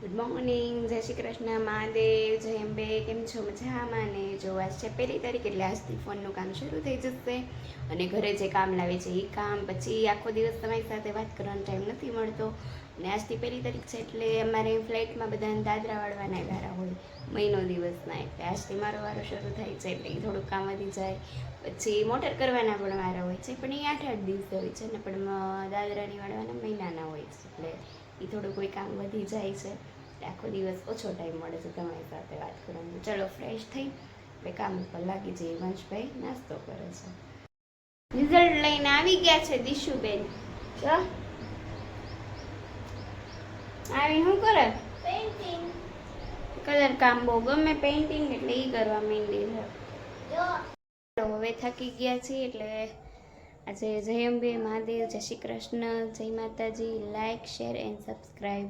Good morning, જય શ્રી કૃષ્ણ, મહાદેવ, જય અંબે. કેમ છો? મજામાં ને? જો આજ છે 1 તારીખ, એટલે આજથી ફોનનું કામ શરૂ થઈ જશે અને ઘરે જે કામ લાવે છે એ કામ, પછી આખો દિવસ તમારી સાથે વાત કરવાનો ટાઈમ નથી મળતો. અને આજથી 1 તારીખ છે એટલે અમારે ફ્લાઇટમાં બધાને દાદરા વાળવાના વારા હોય મહિનો દિવસના, એટલે આજથી મારો વારો શરૂ થાય છે એટલે થોડુંક કામ વધી જાય. પછી મોટર કરવાના પણ વારા હોય છે, પણ એ 8-8 દિવસે હોય છે ને, પણ દાદરાની વાળવાના મહિનાના હોય છે, એટલે એ થોડું કોઈ કામ વધી જાય છે. આખો દિવસ ઓછો ટાઈમ મળે છે તમારી સાથે વાત કરવાનો. ચલો ફ્રેશ થઈ બે કામ ઉપર લાગી જઈએ. વંશભાઈ નાસ્તો કરે છે. રિઝલ્ટ લઈને આવી ગયા છે દિશુબેન. તો આવી શું કરે? પેઇન્ટિંગ. કલર કામ બહુ ગમે પેઇન્ટિંગ, એટલે એ કરવા માંડી છે. હવે થાકી ગયા છીએ એટલે આજે જય અંબે, મહાદેવ, જય શ્રી કૃષ્ણ, જય માતાજી. Like, share and subscribe.